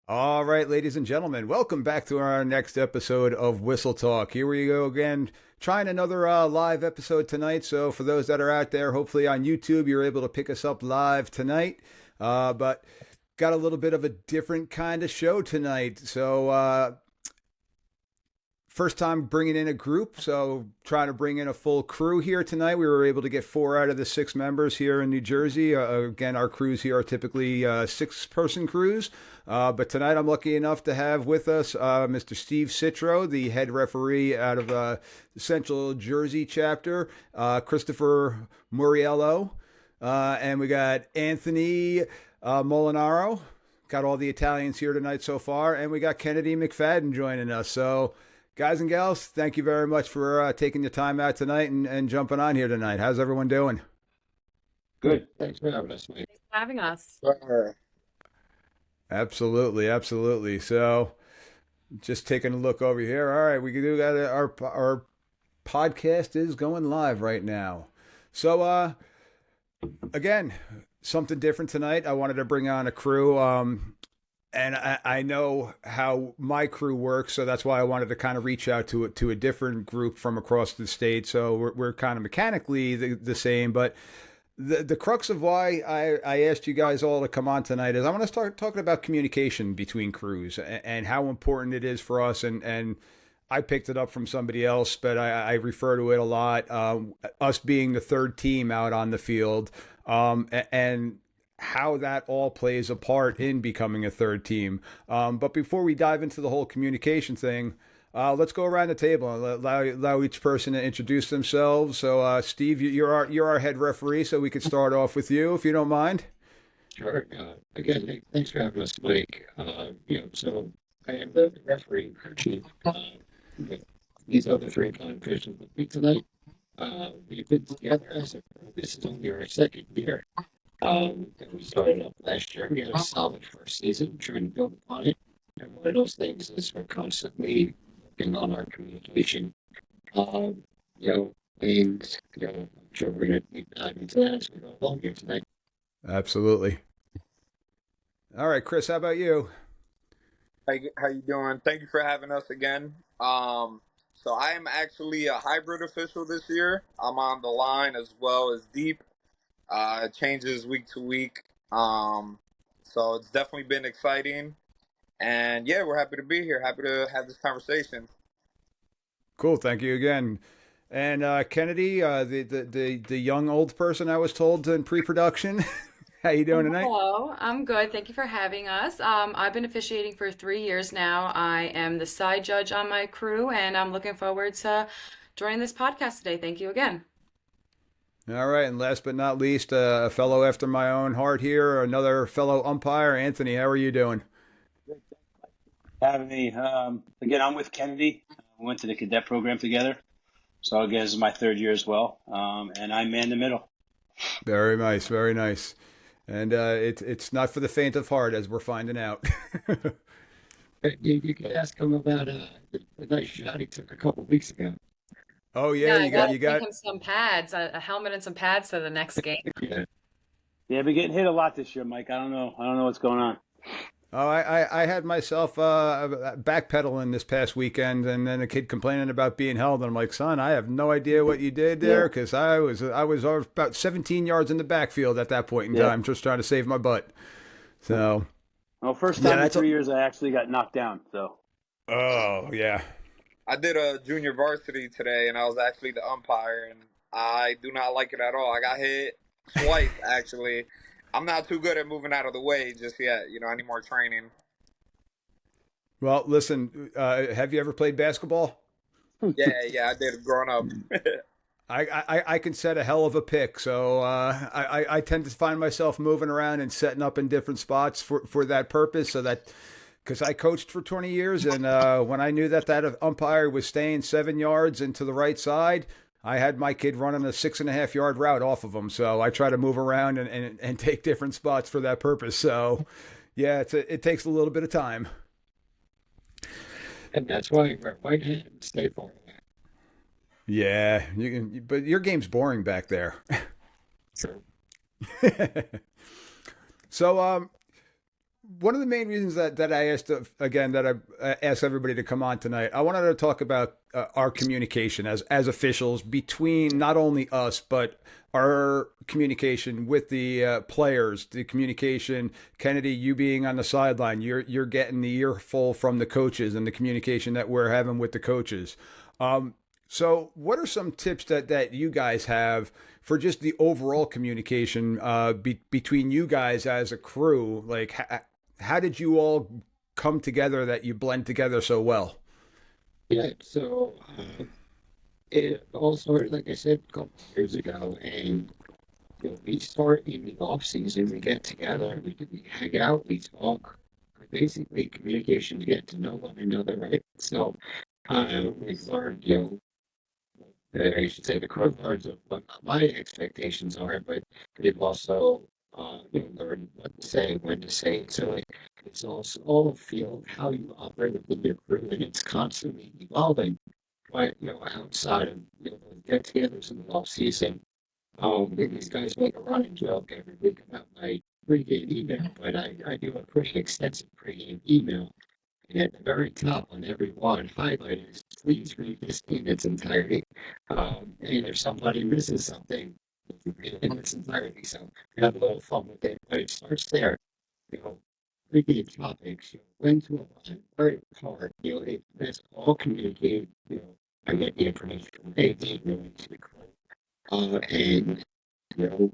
All right, ladies and gentlemen, welcome back to our next episode of Whistle Talk. Here we go again, trying another live episode tonight. So, for those that are out there, hopefully on YouTube, you're able to pick us up live tonight. But got a little bit of a different kind of show tonight. So, first time bringing in a group, so trying to bring in a full crew here tonight. We were able to get 4 out of the 6 members here in New Jersey. Again, our crews here are typically 6-person crews, but tonight I'm lucky enough to have with us Mr. Steve Citro, the head referee out of the Central Jersey Chapter, Christopher Muriello, and we got Anthony Molinaro. Got all the Italians here tonight so far, and we got Kennedy McFadden joining us. So, guys and gals, thank you very much for taking your time out tonight and jumping on here tonight. How's everyone doing? Good. Thanks for having us, mate. Thanks for having us. Absolutely, absolutely. So, just taking a look over here. All right, we do got our podcast is going live right now. So, again, something different tonight. I wanted to bring on a crew. And I know how my crew works, so that's why I wanted to kind of reach out to a different group from across the state. So we're kind of mechanically the same, but the crux of why I asked you guys all to come on tonight is I want to start talking about communication between crews and how important it is for us. And I picked it up from somebody else, but I refer to it a lot. Us being the third team out on the field, and how that all plays a part in becoming a third team. But before we dive into the whole communication thing, let's go around the table and allow each person to introduce themselves. So, Steve, you're our head referee, so we could start off with you, if you don't mind. Sure. Again, thanks for having us, Mike. So I am the referee coaching with these other 3 competitions with me tonight. We've been together this is only our second year. And we started up last year. We had a solid first season, trying to build upon it. And one of those things is we're constantly working on our communication. Um, I'm sure we're going to dive into that as we go along here tonight. Absolutely. All right, Chris, how about you? How you doing? Thank you for having us again. So I am actually a hybrid official this year. I'm on the line as well as deep. It changes week to week. So it's definitely been exciting. And yeah, we're happy to be here. Happy to have this conversation. Cool. Thank you again. And Kennedy, the young old person I was told in pre-production. How you doing tonight? Hello, I'm good. Thank you for having us. I've been officiating for 3 years now. I am the side judge on my crew, and I'm looking forward to joining this podcast today. Thank you again. All right, and last but not least, a fellow after my own heart here, another fellow umpire, Anthony. How are you doing? Having me. Again, I'm with Kennedy. We went to the cadet program together. So again, this is my 3rd year as well. And I man the middle. Very nice, very nice. And it's not for the faint of heart, as we're finding out. You can ask him about the nice shot he took a couple weeks ago. Oh yeah, I gotta you take got. him some pads, a helmet and some pads for the next game. Yeah. Yeah, I've been getting hit a lot this year, Mike. I don't know what's going on. Oh, I had myself backpedaling this past weekend, and then a kid complaining about being held. And I'm like, son, I have no idea what you did there, because I was about 17 yards in the backfield at that point in time, just trying to save my butt. So, well, first time in 3 years I actually got knocked down. So. Oh yeah. I did a junior varsity today, and I was actually the umpire, and I do not like it at all. I got hit twice, actually. I'm not too good at moving out of the way just yet. I need more training. Well, listen, have you ever played basketball? Yeah, I did growing up. I can set a hell of a pick, so I tend to find myself moving around and setting up in different spots for that purpose, so that because I coached for 20 years, and when I knew that umpire was staying 7 yards into the right side, I had my kid running a 6.5 yard route off of him. So I try to move around and take different spots for that purpose. So yeah, it takes a little bit of time. And that's why we're white hand stay for it. Yeah, but your game's boring back there. True. So one of the main reasons that I asked again that I asked everybody to come on tonight, I wanted to talk about our communication as officials between not only us but our communication with the players, the communication. Kennedy, you being on the sideline, you're getting the earful from the coaches and the communication that we're having with the coaches. So, what are some tips that you guys have for just the overall communication between you guys as a crew? Like, how did you all come together that you blend together so well? Yeah, so it all started, like I said, a couple of years ago, and we start in the off season. We get together, we hang out, we talk. Basically, communication to get to know one another, right? So we learned, I should say the core parts of what my expectations are, but they've also learned what to say, when to say it. So it's also all a feel of how you operate within your crew, and it's constantly evolving. But outside of get-togethers in the off season, these guys make a running joke every week about my pregame email, but I do a pretty extensive pregame email. And at the very top on every one, highlighted is please read this in its entirety. And if somebody misses something, you read it in its entirety. So we have a little fun with it, but it starts there. You know, pregame topics, when to align, where to park, that's all communicated. I get the information from A, B, really to the crew. And if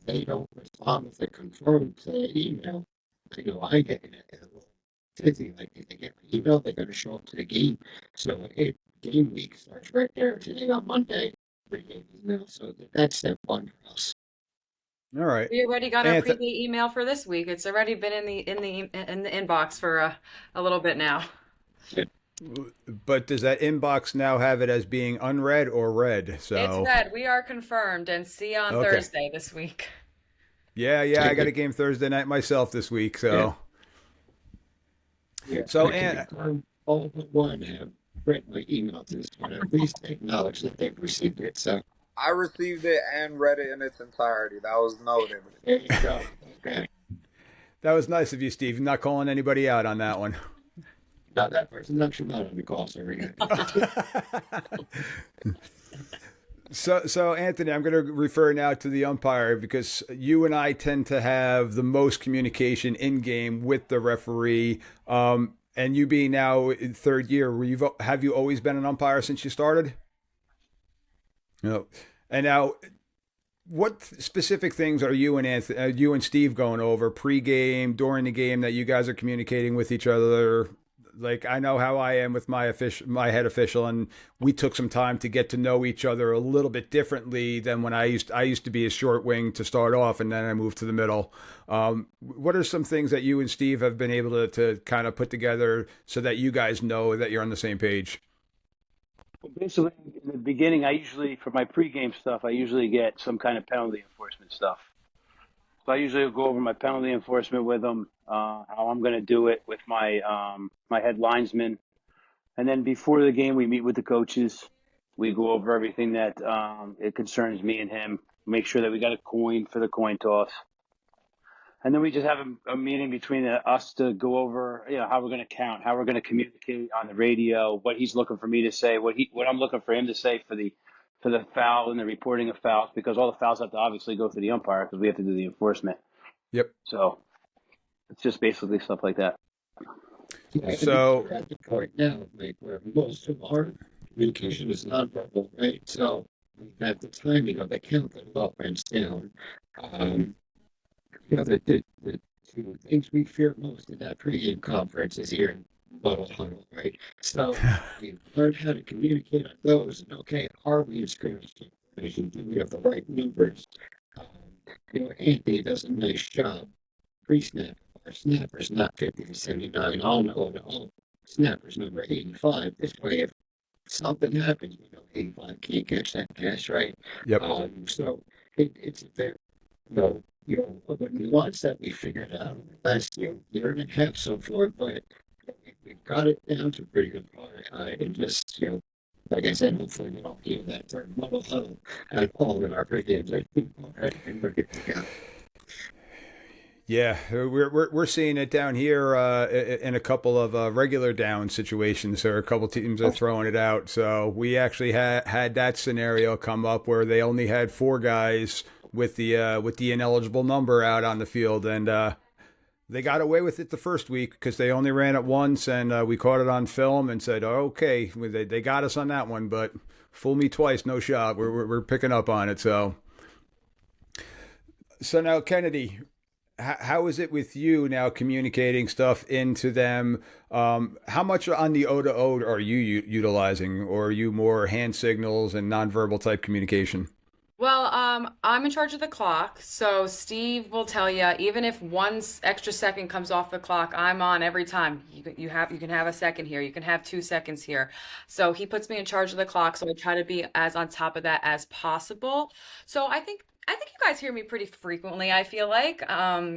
they don't respond with a confirmed email, I get it. Busy. Like if they get my email, they're going to show up to the game. So game week starts right there today on Monday. Pre-game email. So that's step one for us. All right, We already got our Anthony. pre-game email for this week. It's already been in the inbox for a little bit now. But does that inbox now have it as being unread or read? It's So red. We are confirmed, and see you on okay, Thursday this week. yeah, I got a game Thursday night myself this week. Yeah, So yeah. so I can and confirm all but one have read my email to this point. At least acknowledge that they've received it. So I received it and read it in its entirety. That was noted. there you go. Okay. that was nice of you, Steve. Not calling anybody out on that one. Now that person's actually not on the call, so we're good. So Anthony, I'm going to refer now to the umpire because you and I tend to have the most communication in game with the referee. And you being now in third year, have you always been an umpire since you started? No. And now, what specific things are you and you and Steve going over pregame, during the game that you guys are communicating with each other? Like I know how I am with my head official, and we took some time to get to know each other a little bit differently than when I used to be a short wing to start off, and then I moved to the middle. What are some things that you and Steve have been able to kind of put together so that you guys know that you're on the same page? Well, basically, in the beginning, for my pregame stuff, I usually get some kind of penalty enforcement stuff. So I usually go over my penalty enforcement with them, how I'm going to do it with my head linesman, and then before the game, we meet with the coaches. We go over everything that it concerns me and him. Make sure that we got a coin for the coin toss, and then we just have a meeting between us to go over, how we're going to count, how we're going to communicate on the radio, what he's looking for me to say, what I'm looking for him to say for the foul and the reporting of fouls, because all the fouls have to obviously go through the umpire because we have to do the enforcement. Yep. So it's just basically stuff like that. Yeah, I think So we're at the point now, like where most of our communication is nonverbal, right? So at the timing of the count that up and down, um, the two things we fear most in that pregame conference is hearing muddle huddle, right? So we learned how to communicate on those. And okay, are we experiencing information? Do we have the right numbers? Um, Anthony does a nice job pre-snap. Our snapper's not 50 to 79. I'll know it all. Snapper's number 85. This way, if something happens, 85 can't catch that pass, right? yep. So it's a very, a nuance that we figured out in the last year and a half so far, but we've got it down to a pretty good point. And just, like I said, hopefully we don't hear that third muddle huddle at all in our pre games. I think already, and we're good to go. Yeah, we're seeing it down here in a couple of regular down situations. There are a couple teams that are throwing it out. So we actually had that scenario come up where they only had four guys with the ineligible number out on the field, and they got away with it the first week because they only ran it once, and we caught it on film and said, oh, "Okay, they got us on that one, but fool me twice, no shot. We're picking up on it." So now, Kennedy, how is it with you now communicating stuff into them? How much on the O to O are you utilizing, or are you more hand signals and nonverbal type communication? Well, I'm in charge of the clock, so Steve will tell you even if one extra second comes off the clock, I'm on every time. You can have a second here, you can have 2 seconds here. So he puts me in charge of the clock, so I try to be as on top of that as possible. So I think you guys hear me pretty frequently, I feel like,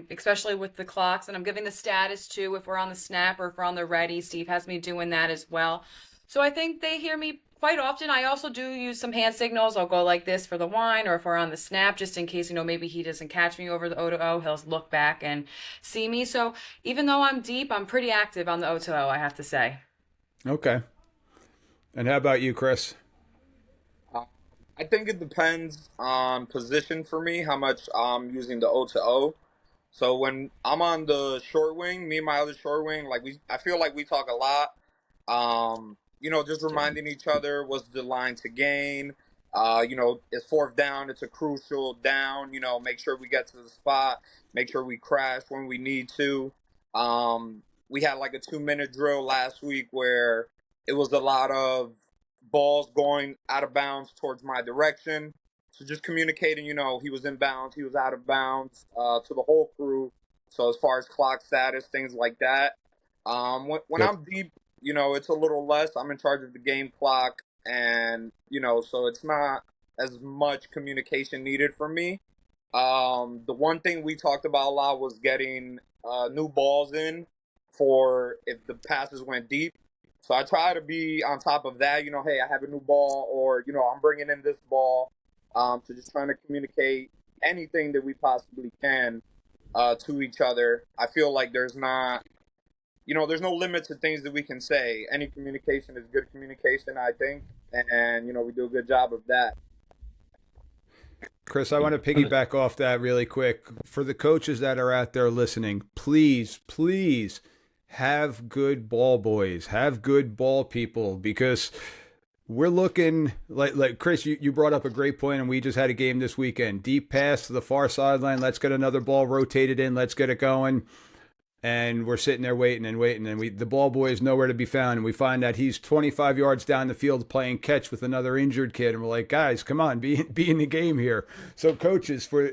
especially with the clocks, and I'm giving the status too if we're on the snap or if we're on the ready. Steve has me doing that as well. So I think they hear me quite often. I also do use some hand signals. I'll go like this for the whine, or if we're on the snap, just in case, maybe he doesn't catch me over the O to O, he'll look back and see me. So even though I'm deep, I'm pretty active on the O to O, I have to say. Okay. And how about you, Chris? Uh, I think it depends on position for me, how much I'm using the O to O. So when I'm on the short wing, me and my other short wing, I feel like we talk a lot. Just reminding each other what's the line to gain. It's fourth down. It's a crucial down. Make sure we get to the spot. Make sure we crash when we need to. We had like a 2 minute drill last week where it was a lot of balls going out of bounds towards my direction. So just communicating, he was in bounds, he was out of bounds to the whole crew. So as far as clock status, things like that. When Yep. I'm deep, it's a little less. I'm in charge of the game clock, and so it's not as much communication needed for me. The one thing we talked about a lot was getting new balls in for if the passes went deep. So I try to be on top of that. Hey, I have a new ball, or I'm bringing in this ball. So just trying to communicate anything that we possibly can to each other. I feel like there's no limit to things that we can say. Any communication is good communication, I think, and we do a good job of that. Chris, I want to piggyback off that really quick. For the coaches that are out there listening, please, please have good ball boys, have good ball people, because we're looking like Chris, you brought up a great point, and we just had a game this weekend. Deep pass to the far sideline. Let's get another ball rotated in. Let's get it going. And we're sitting there waiting and waiting, and the ball boy is nowhere to be found, and we find that he's 25 yards down the field playing catch with another injured kid, and we're like, guys, come on, be in the game here. So coaches, for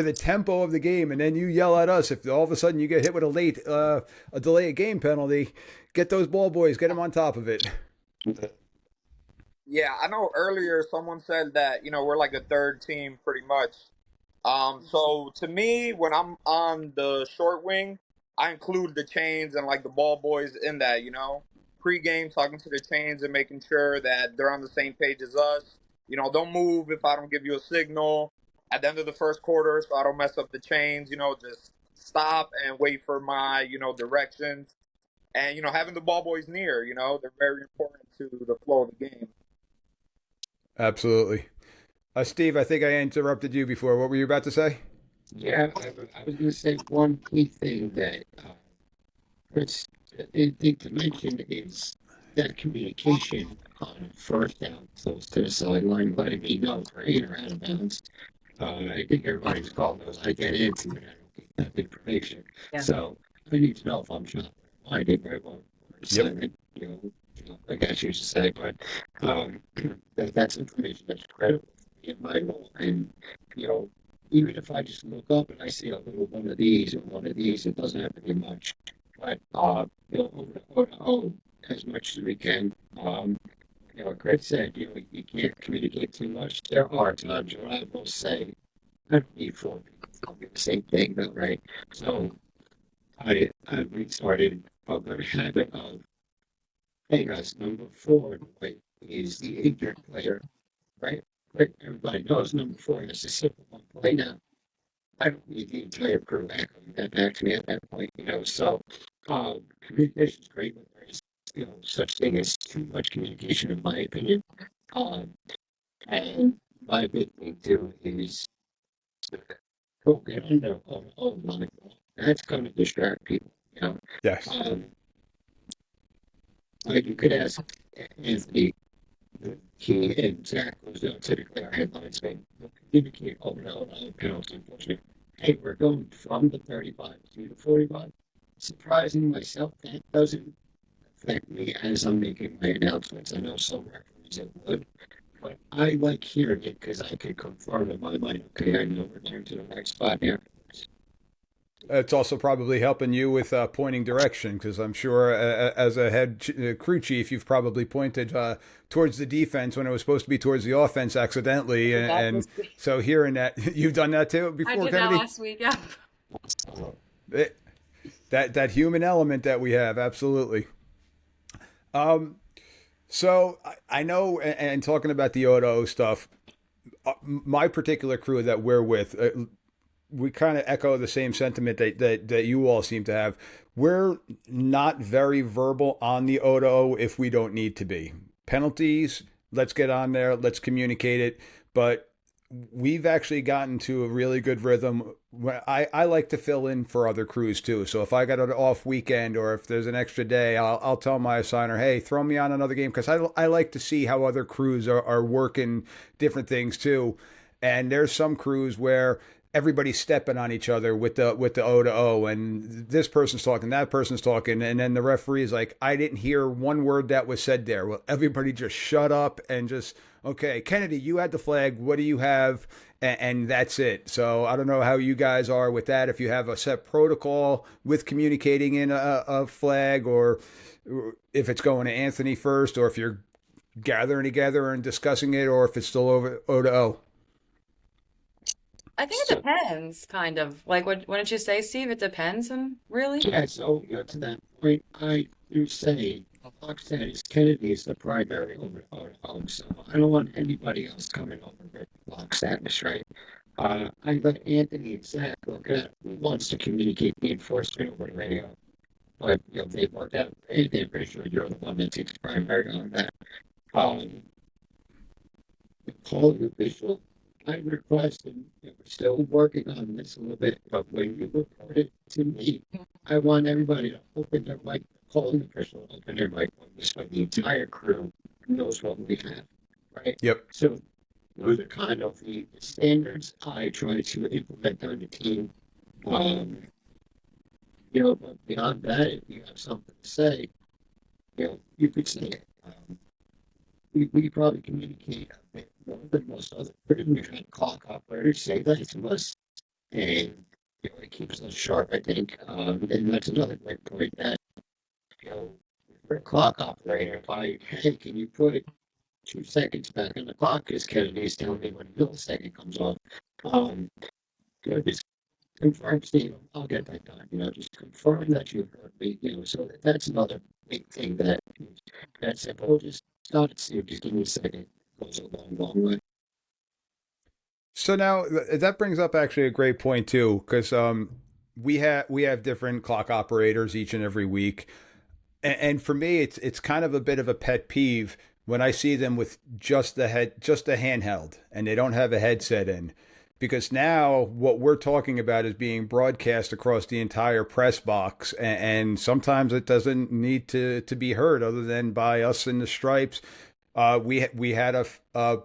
the tempo of the game, and then you yell at us if all of a sudden you get hit with a delay of game penalty, get those ball boys, get them on top of it. Yeah, I know earlier someone said that we're like a third team pretty much. So to me, when I'm on the short wing, I include the chains and like the ball boys in that. Pre-game talking to the chains and making sure that they're on the same page as us. Don't move if I don't give you a signal at the end of the first quarter, so I don't mess up the chains. Just stop and wait for my directions. And having the ball boys near, they're very important to the flow of the game. Absolutely. Steve, I think I interrupted you before. What were you about to say? Yeah, I was going to say one key thing that Chris didn't think to mention is that communication on first down, close to the sideline, letting me know for in or out of bounds. I think everybody's called those. I get into it. I don't get that information. Yeah. So I need to know if I'm not reminded by one Yep. assignment, I guess you should say, but that's information that's critical in my role. And, you know, even if I just look up and I see a little one of these or one of these, it doesn't have to be much. But, as much as we can. Greg said, you can't communicate too much. There are times where I will say, I don't need four people tell me the same thing, though, right? So I restarted a good habit of, hey guys, number four is the injured player, right? Right? Everybody knows number four is a simple one play now. I don't need the entire crew back to me at that point, So, communication is great, but there's, such thing as too much communication, in my opinion. Um, and my big thing too is get on their own line. That's going to distract people. Yes. Um, like you could ask Anthony, he and Zach was typically our headlines. They communicate over and over penalty enforcement. Hey, we're going from the 35 to the 45. Surprising myself, that doesn't affect me as I'm making my announcements. I know some referees it would, but I like hearing it because I can confirm in my mind, okay, I know we're turning to the next spot here. It's also probably helping you with pointing direction because I'm sure as a crew chief, you've probably pointed towards the defense when it was supposed to be towards the offense accidentally. And so hearing that, you've done that too before, I did Kennedy? that last week, yeah. That human element that we have, absolutely. So I know, and talking about the O stuff, my particular crew that we're with, we kind of echo the same sentiment that you all seem to have. We're not very verbal on the O if we don't need to be. Penalties, let's get on there, let's communicate it. But we've actually gotten to a really good rhythm. I like to fill in for other crews too. So if I got an off weekend or if there's an extra day, I'll tell my assigner, hey, throw me on another game because I like to see how other crews are working different things too. And there's some crews where everybody's stepping on each other with the O, and this person's talking, that person's talking, and then the referee's like, I didn't hear one word that was said there. Well, everybody just shut up and just, okay, Kennedy, you had the flag. What do you have? And that's it. So I don't know how you guys are with that. If you have a set protocol with communicating in a flag, or if it's going to Anthony first, or if you're gathering together and discussing it, or if it's still over O. I think it depends, kind of. Like, what did you say, Steve? It depends, and really? Yeah, so to that point, I do say, like I said, Kennedy is the primary over so I don't want anybody else coming over with block status, right? I let Anthony and Zach look at who wants to communicate the enforcement over the radio. But they worked out. They're pretty sure you're the one that takes primary on that. The calling official, I requested, we're still working on this a little bit, but when you report it to me, I want everybody to open their mic, calling official, open their mic, this way the entire crew knows what we have, right? Yep. So those are kind of the standards I try to implement on the team. But beyond that, if you have something to say, you could say it. We probably communicate a bit more than most other clock operators say that to us, and it keeps us sharp, I think. And that's another great point that for a clock operator, hey, can you put 2 seconds back on the clock? Because Kennedy's telling me when a millisecond comes off. Just confirm, Steve, I'll get that done. Just confirm that you've heard me. So that's another big thing that's simple. Just start it, Steve. Just give me a second. It goes a long, long way. So now that brings up actually a great point too, because we have different clock operators each and every week, and for me, it's kind of a bit of a pet peeve when I see them with just the handheld, and they don't have a headset in. Because now what we're talking about is being broadcast across the entire press box, and sometimes it doesn't need to be heard other than by us in the stripes. We had a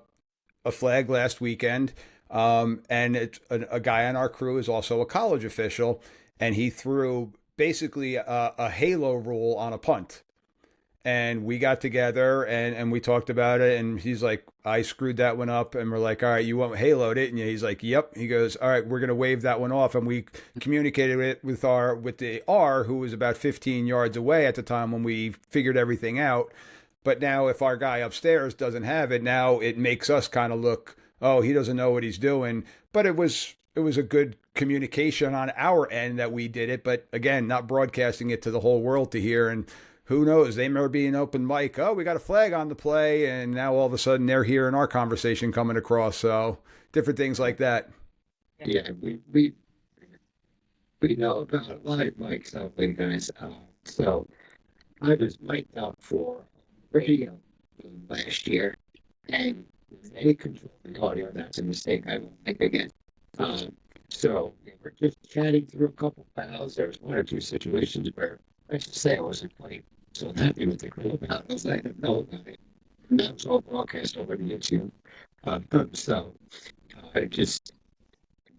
flag last weekend, and a guy on our crew is also a college official, and he threw basically a halo rule on a punt. And we got together and we talked about it. And he's like, I screwed that one up. And we're like, all right, you won't halo it. And he's like, yep. He goes, all right, we're going to wave that one off. And we communicated it with the R, who was about 15 yards away at the time when we figured everything out. But now if our guy upstairs doesn't have it, now it makes us kind of look, oh, he doesn't know what he's doing. But it was a good communication on our end that we did it. But again, not broadcasting it to the whole world to hear. And who knows? They may be an open mic. Oh, we got a flag on the play, and now all of a sudden they're hearing our conversation coming across. So different things like that. Yeah, we know about a lot of mics out there, guys. So I was mic'd up for radio last year, and they control the audio. That's a mistake I won't make again. Um, so we were just chatting through a couple files. There was one or two situations where I should say I wasn't quite so happy with the crew about it. I didn't know about it. And that was all broadcast over to YouTube. So I just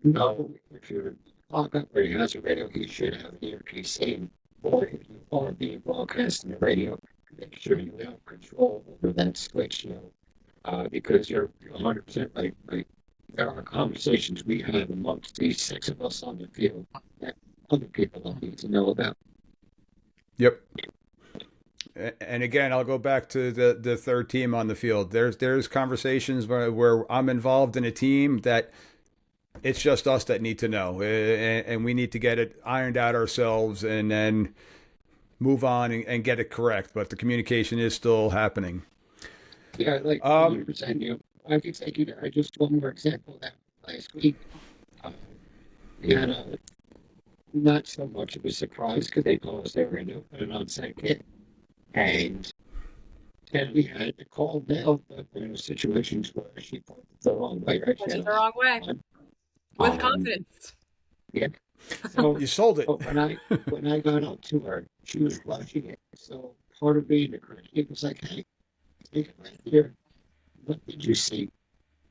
know if you're locked up where he has a radio, he should have an earpiece in. Or if you are being broadcast on the radio, make sure you have control over that switch, because you're 100% right. Like, there are conversations we have amongst these six of us on the field that other people don't need to know about. Yep. And again, I'll go back to the third team on the field. There's conversations where I'm involved in a team that it's just us that need to know, and we need to get it ironed out ourselves, and then move on and get it correct. But the communication is still happening. Yeah, like Um, 100%. I could take you there. I just one more example of that last week. Uh, we had a not so much of a surprise because they told us they were going to put an onside kick, and then we had to call Dale. But there were situations where she put it the wrong way, right? She Push had it a the wrong way line. with Um, confidence. yeah. So, you sold it. but when I got up to her, she was rushing it. So part of being the critic was like, "Hey, take it right here. What did you see?"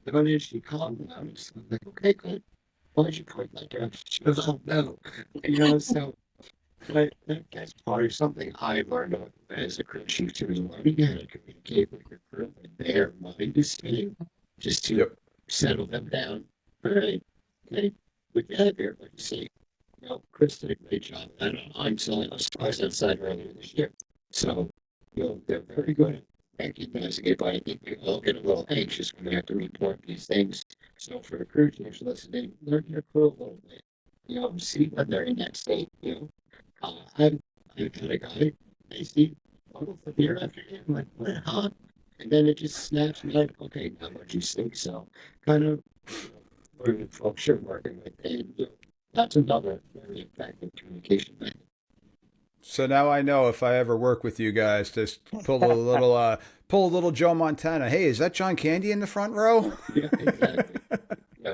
And then she calmed down. And so I'm like, "Okay, good. Why'd you point that direction?" She goes, "Oh no." So that's part of something I learned as a crew chief too, is learning how to communicate with your crew when their mind is spinning, just to Yep. settle them down. All right, okay, we get out here, like you say. Chris did a great job. I don't know, I'm selling a surprise outside earlier this year. So, they're very good at recognizing it, but I think we all get a little anxious when we have to report these things. So for the crew chiefs listening, learn your crew a little bit. See when they're in that state, I'm kind of guy. I see, I'll go for beer after him. Like, what, huh? And then it just snaps me like, okay, now what you think? So, kind of, learning folks you're working with, and that's another very effective communication method. So now I know if I ever work with you guys, just pull a little Joe Montana. Hey, is that John Candy in the front row? Yeah, exactly.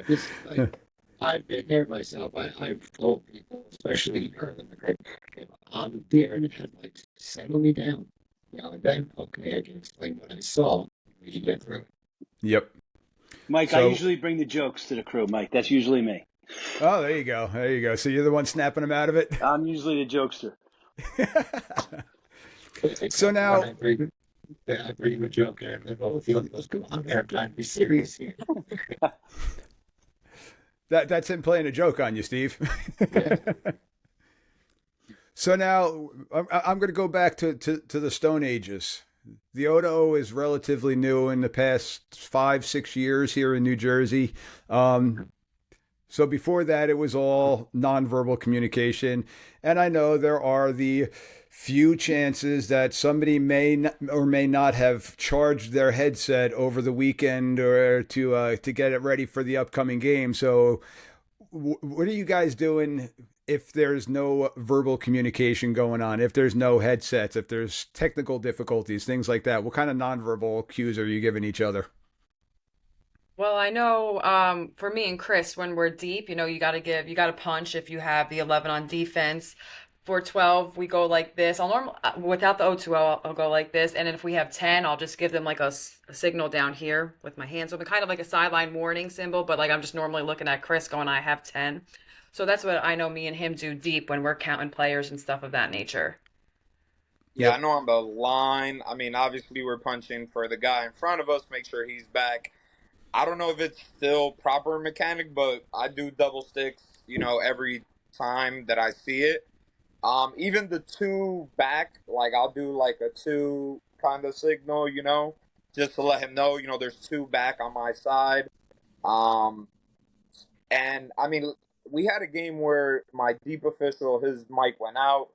Just like I've been there myself. I've told people, especially early in the career, if I'm there and the headlights, settle me down. And then, okay, I can explain what I saw. We can get through it. Yep. Mike, I So, usually bring the jokes to the crew. Mike, that's usually me. oh, there you go. There you go. So you're the one snapping them out of it. I'm usually the jokester. So Except for when now, I bring a joke and everyone goes, "He goes, come on, man, I'm trying to be serious here." that's him playing a joke on you, Steve. Yeah. So now I'm going to go back to the Stone Ages. The Odo is relatively new in the past 5-6 years here in New Jersey. So before that, it was all nonverbal communication. And I know there are the few chances that somebody may or may not have charged their headset over the weekend or to get it ready for the upcoming game. So what are you guys doing if there's no verbal communication going on, if there's no headsets, if there's technical difficulties, things like that? What kind of nonverbal cues are you giving each other? Well, I know for me and Chris, when we're deep, you got to punch if you have the 11 on defense. For 12, we go like this. Without the O2O, I'll go like this. And then if we have 10, I'll just give them like a signal down here with my hands open, kind of like a sideline warning symbol, but like I'm just normally looking at Chris going, I have 10. So that's what I know me and him do deep when we're counting players and stuff of that nature. Yeah, I Yep. know on the line. I mean, obviously we're punching for the guy in front of us, make sure he's back. I don't know if it's still proper mechanic, but I do double sticks, every time that I see it. Even the two back, like I'll do like a two kind of signal, just to let him know, there's two back on my side. Um, and I mean, we had a game where my deep official, his mic went out.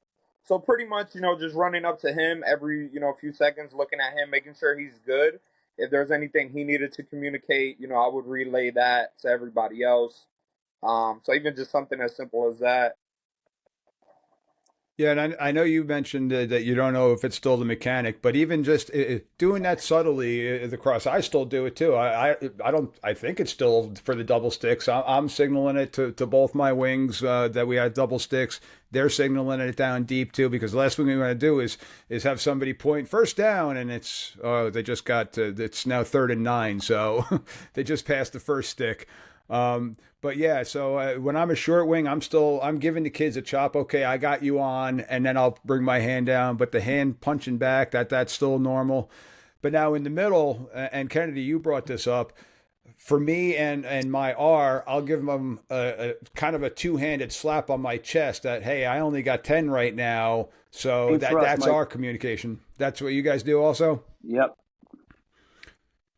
So pretty much, just running up to him every, few seconds, looking at him, making sure he's good. If there's anything he needed to communicate, I would relay that to everybody else. So even just something as simple as that. Yeah, and I know you mentioned that you don't know if it's still the mechanic, but even just doing that subtly, the cross, I still do it too. I don't. I think it's still for the double sticks. I'm signaling it to both my wings that we had double sticks. They're signaling it down deep too, because the last thing we want to do is have somebody point first down, and it's they just got it's now 3rd and 9, so they just passed the first stick. But yeah, so when I'm a short wing, I'm giving the kids a chop. Okay, I got you on, and then I'll bring my hand down. But the hand punching back, that's still normal. But now in the middle, and Kennedy, you brought this up. For me and my R, I'll give them a kind of a two-handed slap on my chest that hey, I only got 10 right now. So Same for us, that's Mike. our communication. That's what you guys do also. Yep.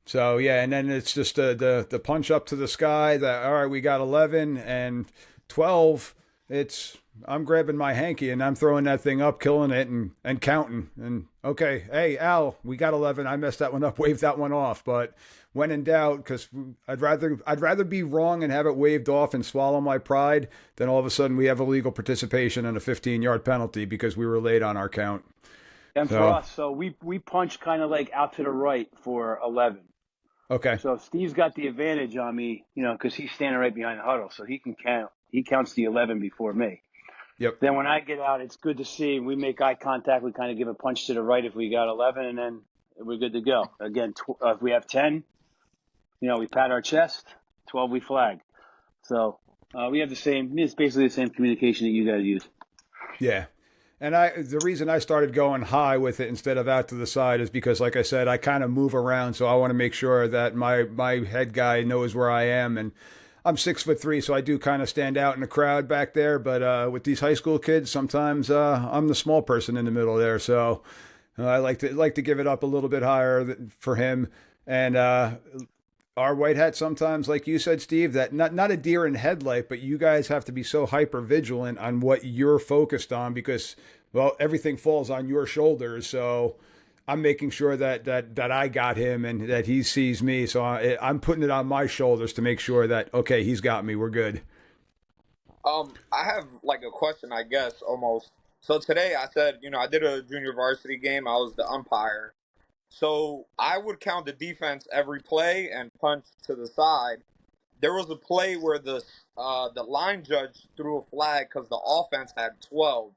So yeah, and then it's just the punch up to the sky. That all right, we got 11 and 12. It's I'm grabbing my hanky and I'm throwing that thing up, killing it and counting. And okay, hey Al, we got 11. I messed that one up, waved that one off. But when in doubt, because I'd rather be wrong and have it waved off and swallow my pride than all of a sudden we have illegal participation and a 15-yard penalty because we were late on our count. And for So us, so we punch kind of like out to the right for 11. okay, So Steve's got the advantage on me, because he's standing right behind the huddle, so he can count. He counts the 11 before me. yep, Then when I get out, it's good to see. We make eye contact. We kind of give a punch to the right if we got 11, and then we're good to go. Again, if we have 10, we pat our chest. 12, we flag. So we have the same. It's basically the same communication that you guys use. yeah. And the reason I started going high with it instead of out to the side is because, like I said, I kind of move around, so I want to make sure that my head guy knows where I am. And I'm 6'3", so I do kind of stand out in the crowd back there. But with these high school kids, sometimes I'm the small person in the middle there. So I like to give it up a little bit higher for him. And our white hat sometimes, like you said, Steve, that not a deer in headlight, but you guys have to be so hyper vigilant on what you're focused on because, well, everything falls on your shoulders. So I'm making sure that I got him and that he sees me. So I'm putting it on my shoulders to make sure that, okay, he's got me. We're good. I have like a question, I guess, almost. So today I said, I did a junior varsity game. I was the umpire. So I would count the defense every play and punch to the side. There was a play where the line judge threw a flag because the offense had 12,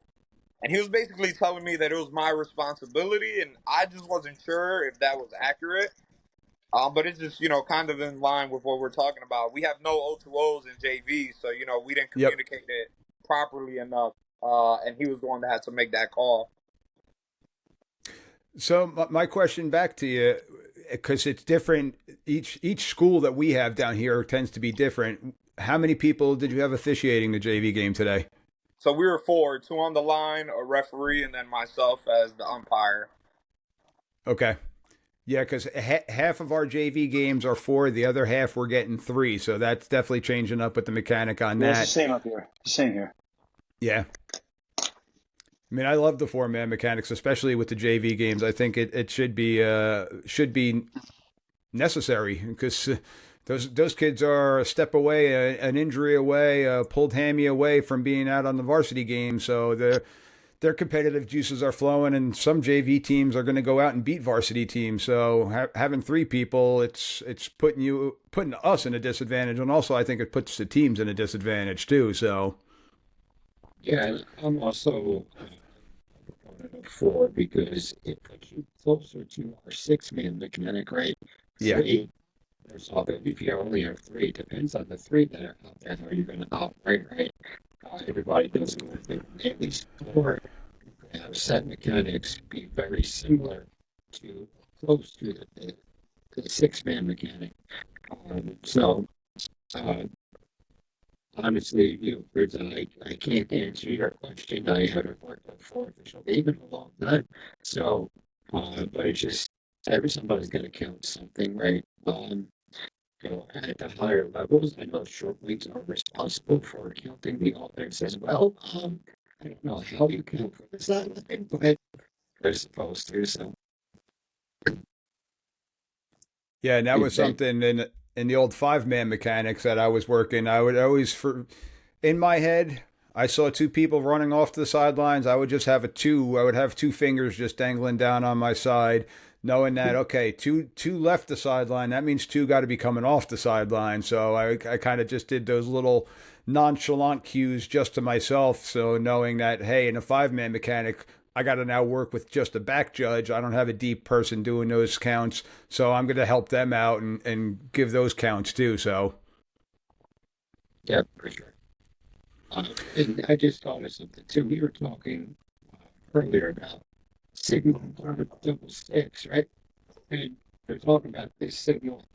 and he was basically telling me that it was my responsibility, and I just wasn't sure if that was accurate. But it's just kind of in line with what we're talking about. We have no O2Os in JV, so we didn't Yep. communicate it properly enough, and he was the one that had to make that call. So my question back to you, because it's different. Each school that we have down here tends to be different. How many people did you have officiating the JV game today? So we were four, two on the line, a referee, and then myself as the umpire. Okay. Yeah, because half of our JV games are 4, the other half we're getting 3. So that's definitely changing up with the mechanic on Yeah, that. it's the same up here. It's the same here. Yeah. I mean, I love the 4-man mechanics, especially with the JV games. I think it should be necessary because those kids are a step away, an injury away, a pulled hammy away from being out on the varsity game. So their competitive juices are flowing, and some JV teams are going to go out and beat varsity teams. So having 3 people, it's putting us in a disadvantage, and also I think it puts the teams in a disadvantage too. So Yeah, I'm also a proponent of 4 because it puts you closer to our 6-man mechanic, right? Yeah. 3, there's all the, if you only have 3, depends on the 3 that are out there, how you're going to operate, right? Everybody does at least 4 have set mechanics be very similar to close to the 6-man mechanic. So, uh, honestly, Bruce, I can't answer your question. I haven't worked on 4 official game in a long time. So, but it's just, somebody's going to count something, right? At the higher levels, I know short wings are responsible for counting the offense as well. I don't know how you count for the sideline, but they're supposed to. So yeah, and that was something, and in the old 5-man mechanics that I was working, I would always in my head, I saw two people running off to the sidelines. I would just have I would have two fingers just dangling down on my side, knowing that okay, two left the sideline. That means two got to be coming off the sideline. So I kind of just did those little nonchalant cues just to myself. So knowing that hey, in a 5-man mechanic, I got to now work with just a back judge. I don't have a deep person doing those counts, so I'm going to help them out and give those counts too. So Yeah, for sure. And I just thought of something too. We were talking earlier about signal double sticks, right? And we're talking about this signal.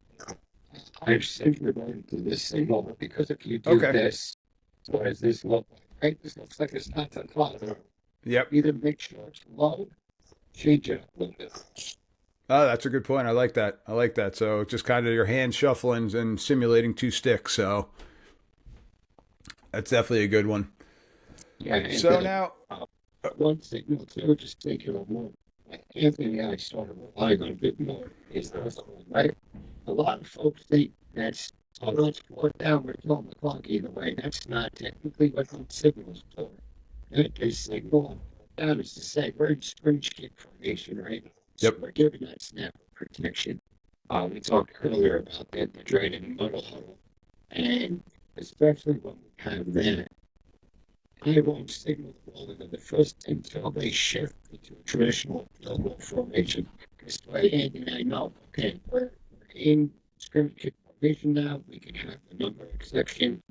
I've simply going to this signal because if you do okay, this, what does this look like? Right? This looks like it's not the clock. yep. Either make sure it's low, change it a little bit. Oh, that's a good point. I like that. I like that. So just kind of your hand shuffling and simulating two sticks. So that's definitely a good one. Yeah, and So then now, one signal too, just thinking of more. Like Anthony and I started relying on a bit more is the one, right? A lot of folks think that's oh, let's fourth down, we're on the clock either way. That's not technically what the signal is for. The signal down is to say we're in scrunch kick formation, right? So yep, we're giving that snap protection. We talked earlier about the dreaded muddle huddle, and especially when we have that, I won't signal the ball into the first until they shift into a traditional field goal formation. This way, Andy and I know, okay, we're in scrimmage kick formation now. We can have the number exception.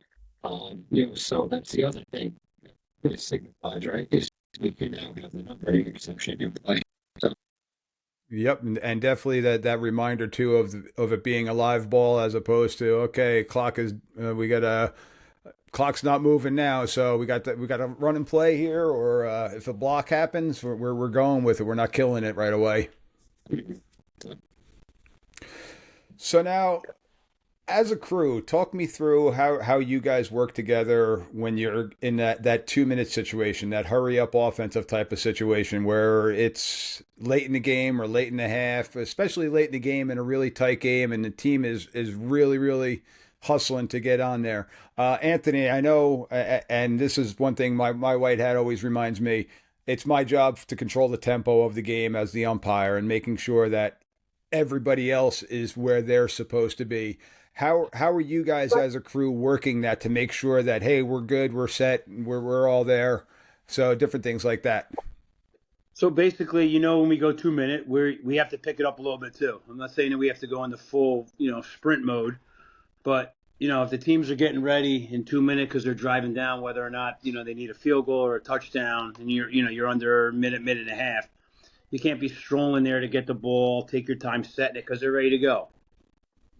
So that's the other thing that it signifies, right? Is we can now have the numbering exception in play. So, yep, and definitely that reminder too of it being a live ball as opposed to okay, clock is we got a clock's not moving now, so we got to run and play here, or if a block happens, we're going with it. We're not killing it right away. So now, as a crew, talk me through how you guys work together when you're in that 2 minute situation, that hurry up offensive type of situation where it's late in the game or late in the half, especially late in the game in a really tight game, and the team is really really hustling to get on there. Anthony, I know, and this is one thing my white hat always reminds me. It's my job to control the tempo of the game as the umpire and making sure that everybody else is where they're supposed to be. How are you guys as a crew working that to make sure that hey, we're good, we're set, we're all there? So different things like that. So basically, when we go 2 minute, we have to pick it up a little bit too. I'm not saying that we have to go into full, sprint mode, but if the teams are getting ready in 2 minutes because they're driving down, whether or not they need a field goal or a touchdown, and you're under a minute and a half, you can't be strolling there to get the ball, take your time setting it because they're ready to go.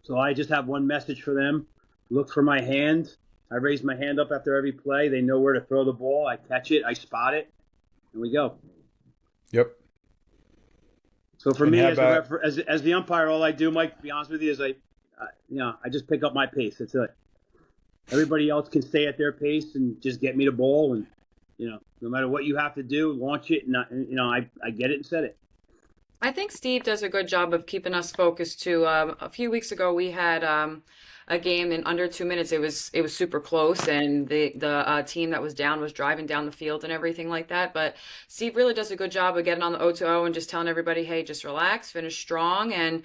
So I just have one message for them: look for my hand. I raise my hand up after every play. They know where to throw the ball. I catch it, I spot it, and we go. Yep. So for And me, how as about as the umpire, all I do, Mike, to be honest with you, is I just pick up my pace. That's it. Everybody else can stay at their pace and just get me the ball, and no matter what you have to do, launch it, and I get it and set it. I think Steve does a good job of keeping us focused too. A few weeks ago, we had a game in under 2 minutes. It was super close, and the team that was down was driving down the field and everything like that. But Steve really does a good job of getting on the O2O and just telling everybody, hey, just relax, finish strong, and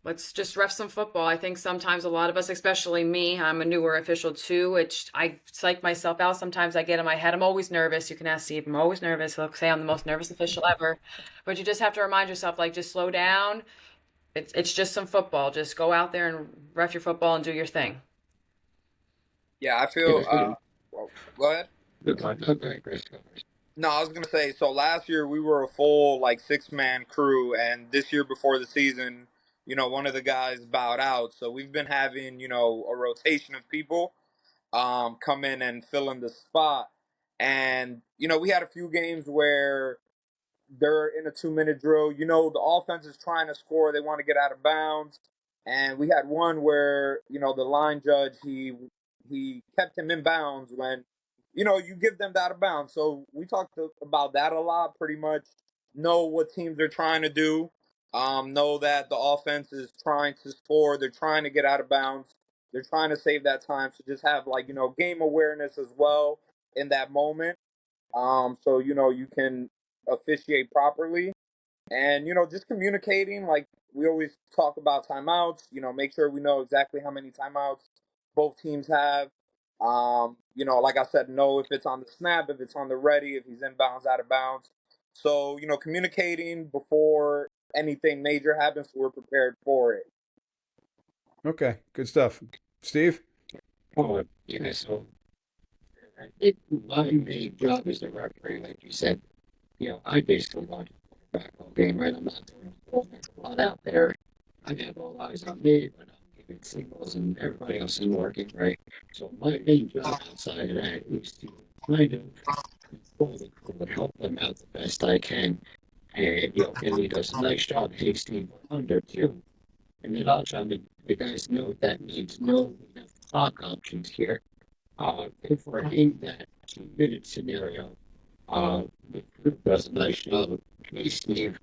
let's just ref some football. I think sometimes a lot of us, especially me, I'm a newer official too, which I psych myself out. Sometimes I get in my head. I'm always nervous. You can ask Steve. I'm always nervous. He'll say I'm the most nervous official ever. But you just have to remind yourself, like, just slow down. It's just some football. Just go out there and ref your football and do your thing. Yeah, I yeah, feel. Go ahead. okay, Chris. No, I was gonna say. So last year we were a full like 6-man crew, and this year before the season, one of the guys bowed out. So we've been having a rotation of people come in and fill in the spot. And we had a few games where they're in a 2-minute drill. The offense is trying to score; they want to get out of bounds. And we had one where the line judge he kept him in bounds when you give them that out of bounds. So we talked about that a lot. Pretty much know what teams are trying to do. know that the offense is trying to score. They're trying to get out of bounds. They're trying to save that time. So just have like, game awareness as well in that moment. So, you can officiate properly. And, just communicating, like we always talk about timeouts, make sure we know exactly how many timeouts both teams have. Like I said, know if it's on the snap, if it's on the ready, if he's inbounds, out of bounds. So, communicating before anything major happens, so we're prepared for it. Okay, good stuff. Steve? Oh, yeah, so I think my main job as a referee, like you said, I basically watch the basketball game, right? I'm not doing a lot out there. I have all eyes on me when I'm giving signals and everybody else is working, right? So my main job outside of that is to kind of control the crew and help them out the best I can. And, Billy does a nice job. Hey, Steve, we're under two. And then I'll try to make the guys know what that means. No, we have clock options here. If we're in that 2 minute scenario, the group does a nice job. Hey, Steve,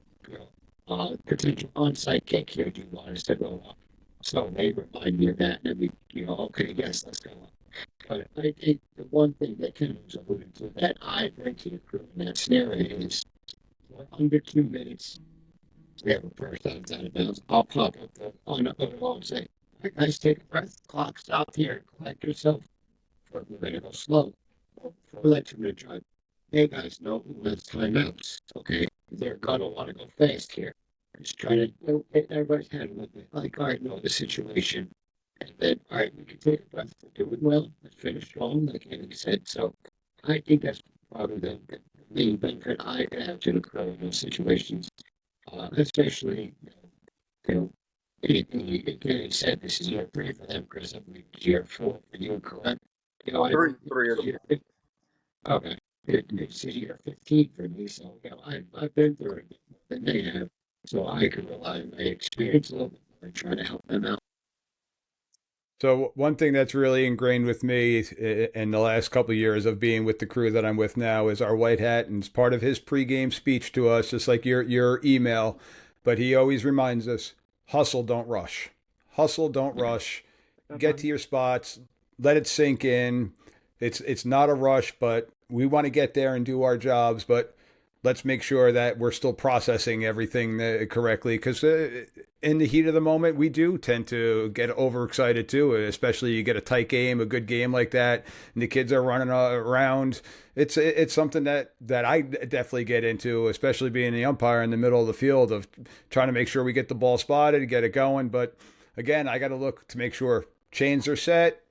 potential on-site kick here. Do you want us to go up? So they remind me of that, and then we, okay, yes, let's go up. But I think the one thing that Ken was alluding to that I bring to the crew in that scenario is under 2 minutes, we have a first time out of bounds. I'll pop up on the huddle and say, "Hey, guys, take a breath. Clock, stop here. Collect yourself. We're going to go slow. Before we let you drive. Hey, guys, no, let's timeouts. Okay, they're going to want to go fast here. Just trying to hit everybody's head a little bit. Like, all right, know the situation. And then, all right, we can take a breath. We're doing well. Let's finish strong, like Andy said. So I think that's probably the main benefit I can have to the crew in those situations. Especially, you know, Andy said this is year 3 for them, Chris. I believe it's year 4 for you, correct? I Three, think three or it's year, okay. It's year 15 for me, so I've been through it more than they have, so I can rely on my experience a little bit more and try to help them out. So one thing that's really ingrained with me in the last couple of years of being with the crew that I'm with now is our white hat, and it's part of his pregame speech to us, just like your email. But he always reminds us: hustle, don't rush. Hustle, don't rush. Get to your spots. Let it sink in. It's not a rush, but we want to get there and do our jobs. But let's make sure that we're still processing everything correctly, because in the heat of the moment we do tend to get overexcited too, especially you get a tight game, a good game like that, and the kids are running around. It's something that I definitely get into, especially being the umpire in the middle of the field, of trying to make sure we get the ball spotted, get it going. But again, I got to look to make sure chains are set,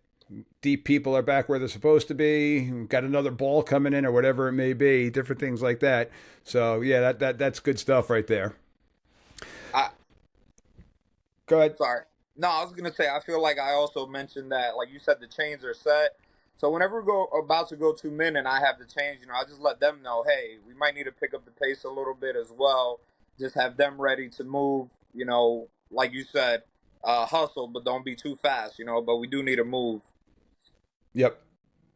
deep people are back where they're supposed to be, got another ball coming in or whatever it may be, different things like that. So yeah, that's good stuff right there. I Go ahead. Sorry. No, I was gonna say I feel like I also mentioned that, like you said, the chains are set. So whenever we go about to go 2 minutes and I have the change, I just let them know, hey, we might need to pick up the pace a little bit as well. Just have them ready to move. Like you said, hustle, but don't be too fast. But we do need to move. Yep.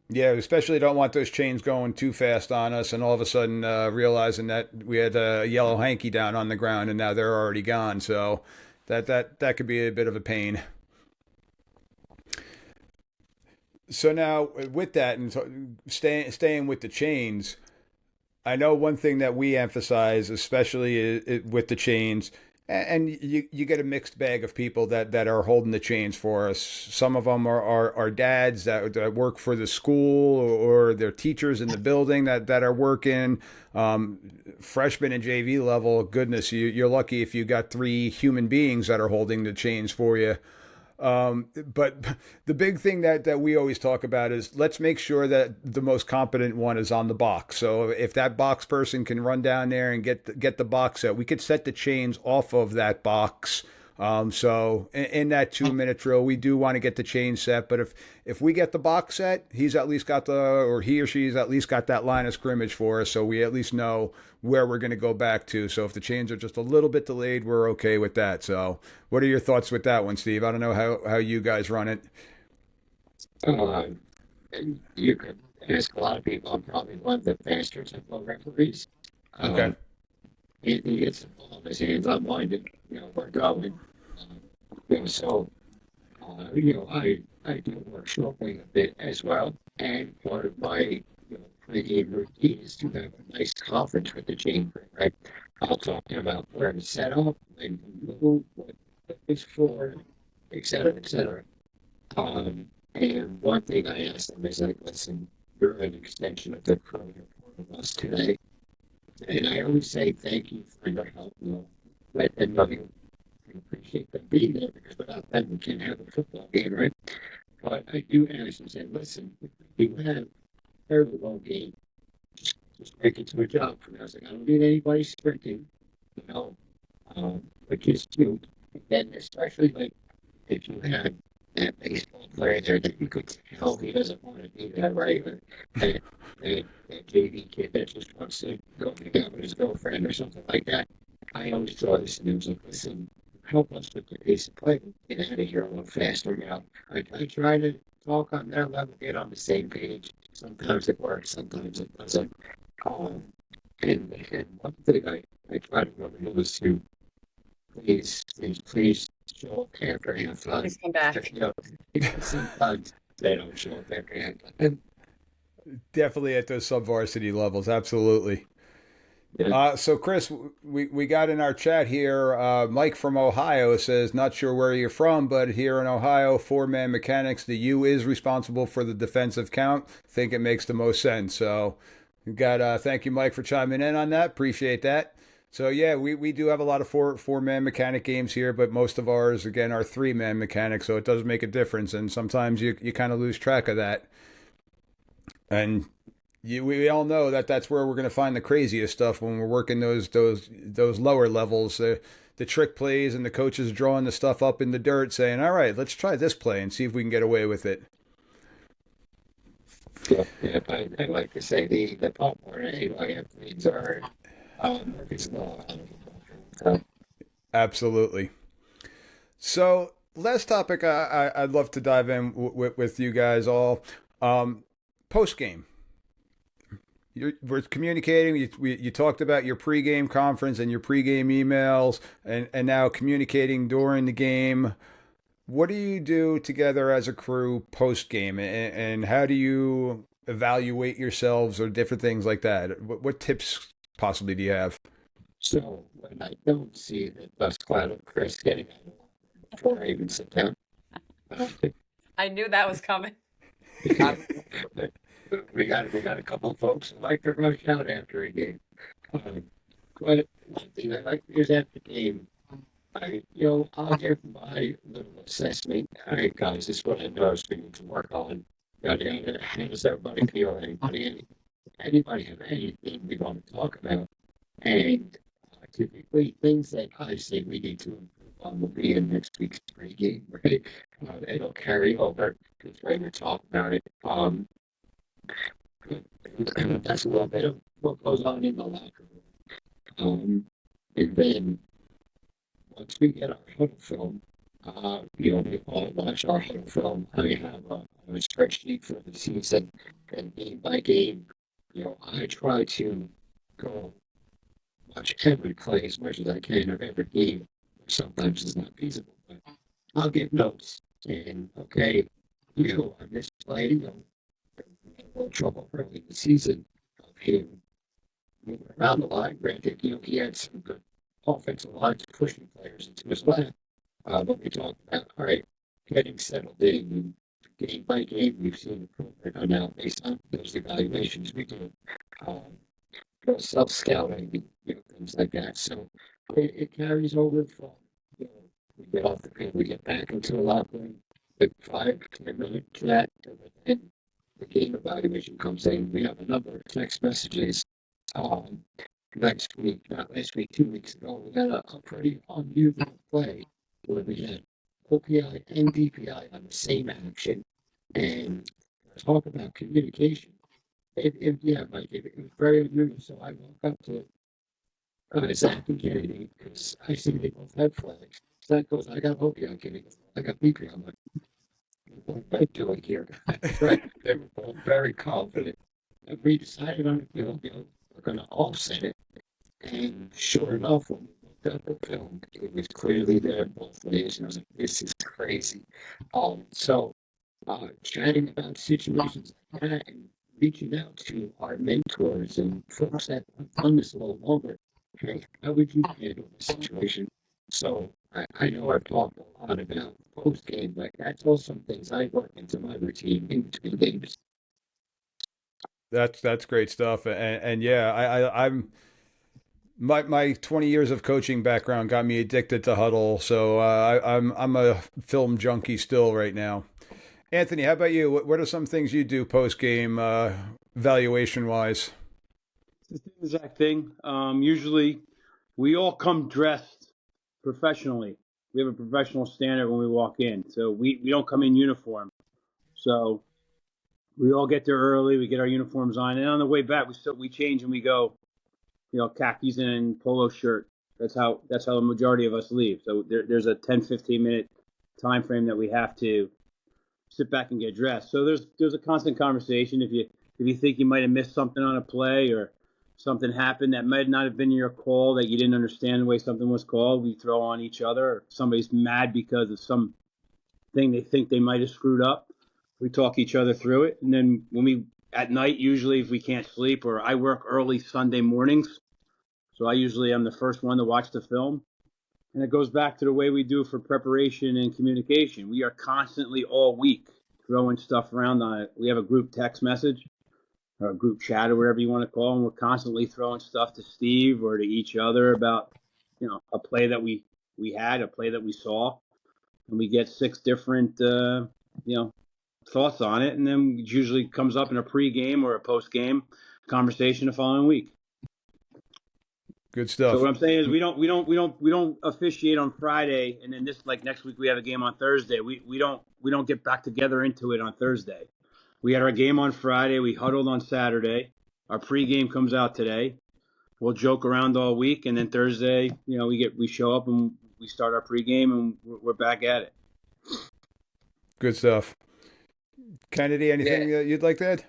Yeah, especially don't want those chains going too fast on us, and all of a sudden realizing that we had a yellow hanky down on the ground and now they're already gone. So that could be a bit of a pain. So now with that, and so staying with the chains, I know one thing that we emphasize, especially with the chains, and you get a mixed bag of people that are holding the chains for us. Some of them are dads that work for the school, or they're teachers in the building that are working. Freshman and JV level, goodness, you're lucky if you got 3 human beings that are holding the chains for you. But the big thing that we always talk about is let's make sure that the most competent one is on the box. So if that box person can run down there and get the box set, we could set the chains off of that box. So in that 2 minute drill, we do want to get the chain set. But if we get the box set, he's at least got or he or she's at least got that line of scrimmage for us, so we at least know where we're going to go back to. So if the chains are just a little bit delayed, we're okay with that. So what are your thoughts with that one, Steve? I don't know how you guys run it. And you could ask a lot of people. I'm probably one of the faster tempo referees. Okay. Anthony gets the ball in his hands, I'm winding, we're going. So, I do work short wing a bit as well. And part of my, pregame routine is to have a nice conference with the chamber, right? I'll talk to them about where to set up, and move, what it's for, et cetera, et cetera. And one thing I asked them is like, listen, you're an extension of the crew, you're part of us today. And I always say thank you for your help. Let them know you appreciate them being there because without them we can't have a football game, right? But I do ask and say, listen, if we do have a very low game, just make it to a job for me. I was like, I don't need anybody sprinting, you know, but just you. And then especially like if you had that baseball player there that you could tell he doesn't want to be that, right? Or that JV kid that just wants to go hang out with his girlfriend or something like that. I always draw this and it was like, listen, help us with the pace of play. Get out of here a little faster. I try to talk on their level, get on the same page. Sometimes it works, sometimes it doesn't. Um, and one thing I try to remember is to please show up after halftime. Please come back. Sometimes they don't show up after halftime. Definitely at those sub-varsity levels, absolutely. Yeah. So Chris, we got in our chat here. Mike from Ohio says, not sure where you're from, but here in Ohio, 4-man mechanics, the U is responsible for the defensive count. Think it makes the most sense. So we got thank you, Mike, for chiming in on that. Appreciate that. So yeah, we do have a lot of four-man mechanic games here, but most of ours again are 3-man mechanics, so it does make a difference, and sometimes you kind of lose track of that. And we all know that that's where we're going to find the craziest stuff when we're working those lower levels. The trick plays and the coaches drawing the stuff up in the dirt, saying, "All right, let's try this play and see if we can get away with it." Yeah, I like to say the pop or athletes are it's not. Absolutely. So last topic I'd love to dive in with you guys all. Post game. We're communicating. You talked about your pregame conference and your pregame emails, and now communicating during the game. What do you do together as a crew post game, and how do you evaluate yourselves or different things like that? What tips possibly do you have? So when I don't see the bus cloud of Chris getting out before I even sit down, I knew that was coming. we got a couple of folks who like to rush out after a game. Um, but one thing I like is after the game, I'll give my little assessment. All right, guys, this is what I noticed we need to work on. Yada yada. How does everybody feel? Anybody have anything we want to talk about? And typically, things that I say we need to improve on will be in next week's pregame, right? It'll carry over because we're going to talk about it. That's a little bit of what goes on in the locker room. And then once we get our huddle film, we all watch our huddle film. I have a spreadsheet for the season, and game by game, I try to go watch every play as much as I can of every game. Sometimes it's not feasible, but I'll give notes. And okay, on this play, a little trouble early in the season of him moving around the line. Granted, he had some good offensive lines pushing players into his lap. But we talked about, all right, getting settled in, game by game, we've seen improvement now based on those evaluations we do. Self-scouting, things like that. So it carries over from, we get off the field, we get back into the locker room, with 5-10 minute chat, and then the game evaluation comes in. We have a number of text messages. Next week, not last week, 2 weeks ago, we got a pretty unusual play where we had OPI and DPI on the same action. And talk about communication. Like it was very unusual. So I walk up to Zach and Kennedy because I see they both had flags. Zach goes, I got OPI, Kennedy goes, I got DPI. I'm like, what am I doing here, guys? Right? They were both very confident. And we decided on we're going to offset it. And sure enough, when we looked at the film, it was clearly there both ways. And I was like, this is crazy. Chatting about situations like that and reaching out to our mentors and folks that have done this a little longer. Hey, how would you handle this situation? So I know I've talked a lot about post game, but that's also some things I work into my routine in between games. That's great stuff. And yeah, I'm my 20 years of coaching background got me addicted to huddle. So I'm a film junkie still right now. Anthony, how about you? What are some things you do post game valuation wise? It's the same exact thing. Usually, we all come dressed professionally. We have a professional standard when we walk in, so we don't come in uniform. So we all get there early. We get our uniforms on, and on the way back, we change and we go, khakis and polo shirt. That's how the majority of us leave. So there's a 10-15 minute time frame that we have to sit back and get dressed. So there's a constant conversation. If you think you might have missed something on a play or something happened that might not have been your call, that you didn't understand the way something was called, we throw on each other. Or somebody's mad because of some thing they think they might have screwed up. We talk each other through it, and then when we at night, usually if we can't sleep, or I work early Sunday mornings, so I usually am the first one to watch the film. And it goes back to the way we do for preparation and communication. We are constantly all week throwing stuff around on it. We have a group text message or a group chat or whatever you want to call it, and we're constantly throwing stuff to Steve or to each other about, a play that we had, a play that we saw, and we get 6 different, thoughts on it, and then it usually comes up in a pre-game or a post-game conversation the following week. Good So stuff. what I'm saying is we don't officiate on Friday, and then this, like, next week we have a game on Thursday. We don't get back together into it on Thursday. We had our game on Friday. We huddled on Saturday. Our pregame comes out today. We'll joke around all week, and then Thursday, we show up and we start our pregame, and we're back at it. Good stuff. Kennedy, anything Yeah. you'd like to add?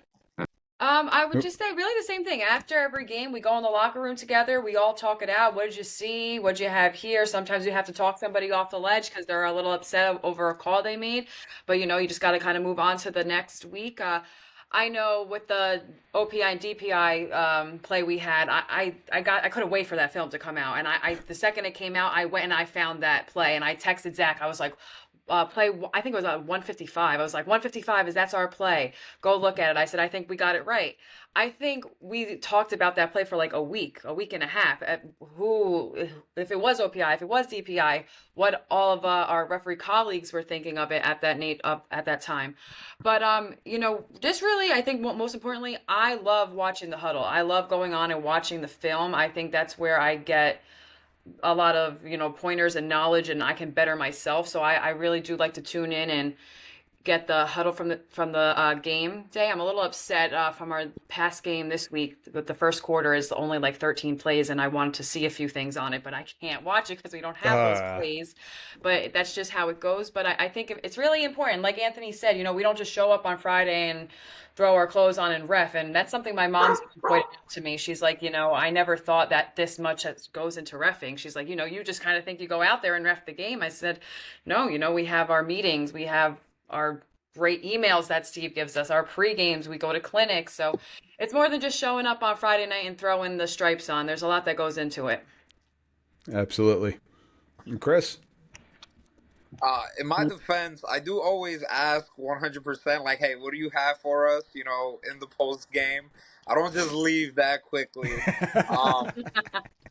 I would just say really the same thing. After every game, we go in the locker room together. We all talk it out. What did you see? What did you have here? Sometimes you have to talk somebody off the ledge because they're a little upset over a call they made. But you just got to kind of move on to the next week. I know with the OPI and DPI play we had, I couldn't wait for that film to come out. And I the second it came out, I went and I found that play and I texted Zach. I was like, play, I think it was 155. I was like, 155 that's our play. Go look at it. I said, I think we got it right. I think we talked about that play for like a week and a half. If it was OPI, if it was DPI, what all of our referee colleagues were thinking of it at that time. But just really, I think most importantly, I love watching the huddle. I love going on and watching the film. I think that's where I get a lot of pointers and knowledge, and I can better myself. So I really do like to tune in and get the huddle from the game day. I'm a little upset from our past game this week. The first quarter is only like 13 plays, and I wanted to see a few things on it, but I can't watch it because we don't have those plays. But that's just how it goes. But I think it's really important. Like Anthony said, we don't just show up on Friday and throw our clothes on and ref. And that's something my mom's pointed out to me. She's like, I never thought that this much goes into reffing. She's like, you just kind of think you go out there and ref the game. I said, no, we have our meetings. We have our great emails that Steve gives us, our pre-games, we go to clinics. So it's more than just showing up on Friday night and throwing the stripes on. There's a lot that goes into it. Absolutely. And Chris? In my defense, I do always ask 100%, like, hey, what do you have for us, in the post game? I don't just leave that quickly. Um,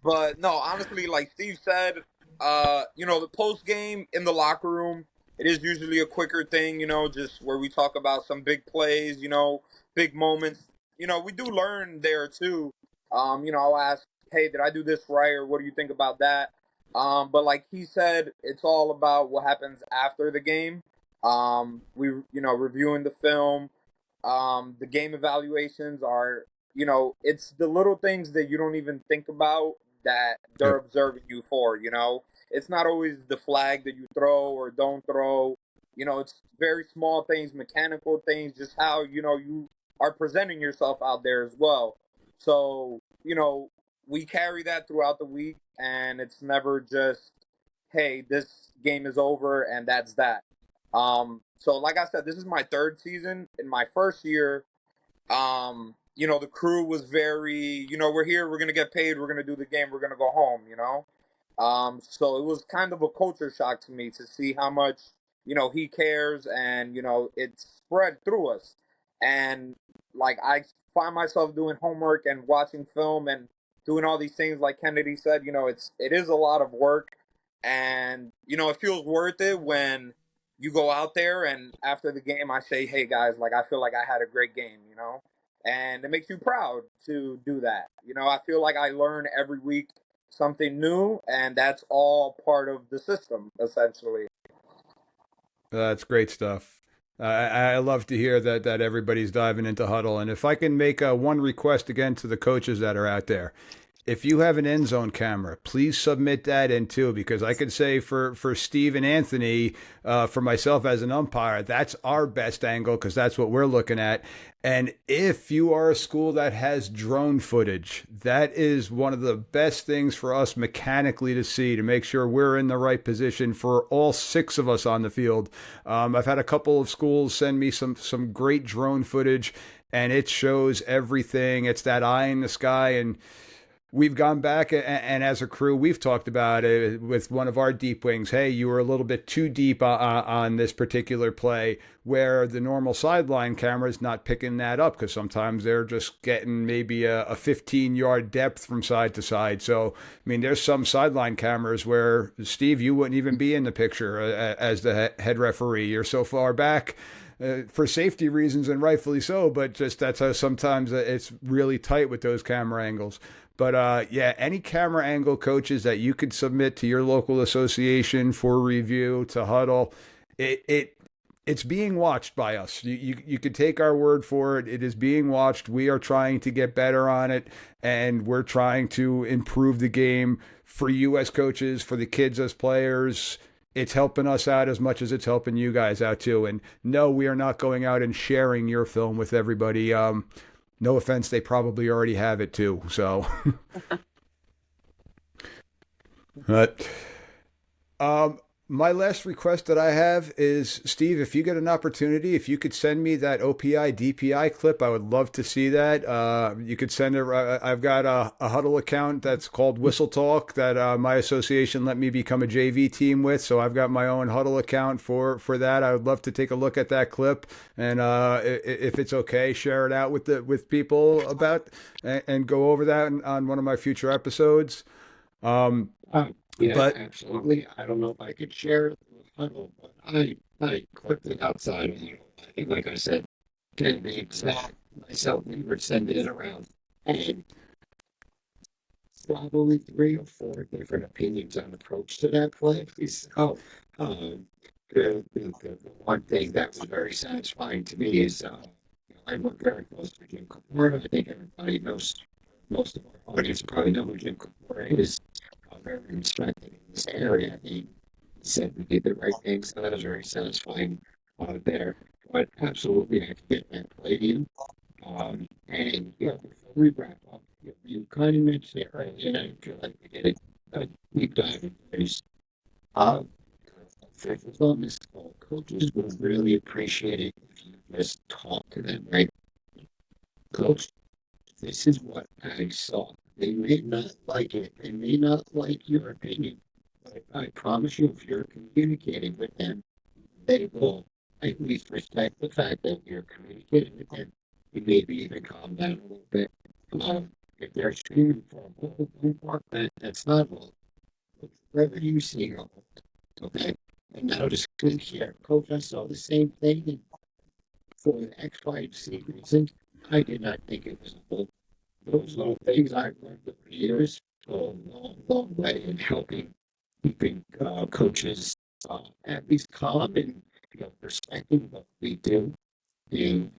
but no, honestly, like Steve said, the post game in the locker room, it is usually a quicker thing, just where we talk about some big plays, big moments. We do learn there too. I'll ask, hey, did I do this right, or what do you think about that? But like he said, it's all about what happens after the game. Reviewing the film. The game evaluations are, it's the little things that you don't even think about that they're observing you for. It's not always the flag that you throw or don't throw. It's very small things, mechanical things, just how, you are presenting yourself out there as well. So, we carry that throughout the week, and it's never just, hey, this game is over and that's that. So like I said, this is my third season. In my first year, the crew was very, we're here, we're gonna get paid, we're gonna do the game, we're gonna go home, so it was kind of a culture shock to me to see how much, he cares, and it's spread through us. And like I find myself doing homework and watching film and doing all these things like Kennedy said, it is a lot of work, and it feels worth it when you go out there and after the game I say, hey guys, like I feel like I had a great game, and it makes you proud to do that. I feel like I learn every week something new, and that's all part of the system, essentially. That's great stuff. I love to hear that everybody's diving into huddle. And if I can make one request again to the coaches that are out there, if you have an end zone camera, please submit that in too, because I could say for Steve and Anthony, for myself as an umpire, that's our best angle because that's what we're looking at. And if you are a school that has drone footage, that is one of the best things for us mechanically to see to make sure we're in the right position for all six of us on the field. I've had a couple of schools send me some great drone footage, and it shows everything. It's that eye in the sky, and we've gone back and as a crew, we've talked about it with one of our deep wings. Hey, you were a little bit too deep on this particular play where the normal sideline camera is not picking that up because sometimes they're just getting maybe a 15-yard depth from side to side. So, I mean, there's some sideline cameras where, Steve, you wouldn't even be in the picture as the head referee. You're so far back. For safety reasons, and rightfully so, but just that's how sometimes it's really tight with those camera angles. But yeah, any camera angle coaches that you could submit to your local association for review to huddle, it's being watched by us. You could take our word for it. It is being watched. We are trying to get better on it, and we're trying to improve the game for you as coaches, for the kids as players. It's helping us out as much as it's helping you guys out too. And no, we are not going out and sharing your film with everybody. No offense, they probably already have it too. So, but my last request that I have is, Steve, if you get an opportunity, if you could send me that OPI DPI clip, I would love to see that. You could send it. I've got a Huddle account that's called Whistle Talk that my association let me become a JV team with. So I've got my own Huddle account for that. I would love to take a look at that clip, and if it's okay, share it out with people about and go over that on one of my future episodes. Yeah, But absolutely. I don't know if I could share it with Huddle, but I clipped it outside of Huddle. I think, like I said, can be exact. Myself, we were sending it around, and probably 3 or 4 different opinions on approach to that play. So, um, the one thing that was very satisfying to me is I work very close to Jim Kapora. I think everybody knows, most of our audience probably know who Jim Kapora is. Very respected in this area. He said we did the right thing, so that was very satisfying there. But absolutely, I could get that played in. And before we wrap up, you kind of mentioned it right, and I feel like we did a deep dive into this. Officials on this call, coaches would really appreciate it if you just talk to them, right? Coach, this is what I saw. They may not like it. They may not like your opinion. But I promise you, if you're communicating with them, they will at least respect the fact that you're communicating with them. You maybe even calm down a little bit. If they're screaming for a whole part, that's not all. Wherever you see a hold, okay? And now just click here. Coach, I saw the same thing, and for the X, Y, Z reason, I did not think it was a hold. Those little things I've learned over the years go a long, long way in helping keeping coaches at least calm and respecting what we do. And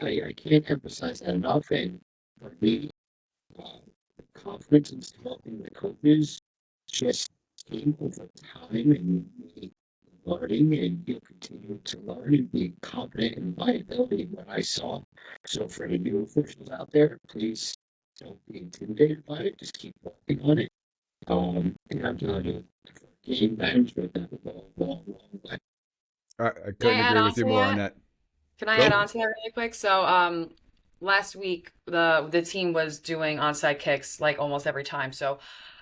I can't emphasize that enough. And for me, the confidence in helping the coaches just came over time, and me learning, and you'll continue to learn and be confident in my ability in what I saw. So for the new officials out there, please Don't be intimidated by it. Just keep working on it. And I'm telling you, game management that will go a long, long way. I Can I couldn't add agree on with you to more on that? that. Can I add Go. on to that really quick? So, last week the team was doing onside kicks like almost every time. So,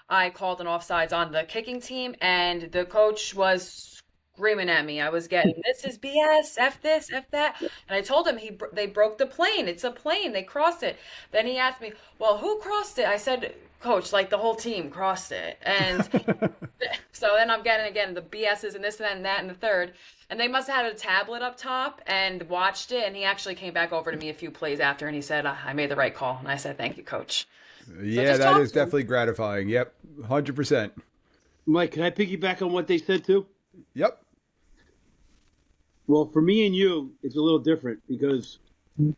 I called an offsides on the kicking team, and the coach was screaming at me. I was getting, "This is BS, F this, F that," and I told him they broke the plane. It's a plane. They crossed it. Then he asked me, "Well, who crossed it?" I said, "Coach, like the whole team crossed it." And so then I'm getting again the BS's and this and that and the third. And they must have had a tablet up top and watched it. And he actually came back over to me a few plays after and he said, I made the right call. And I said, thank you, coach. So Yeah, just that talk is to him. definitely gratifying. Yep, 100%. Mike, can I piggyback on what they said too? Yep. Well, for me and you, it's a little different because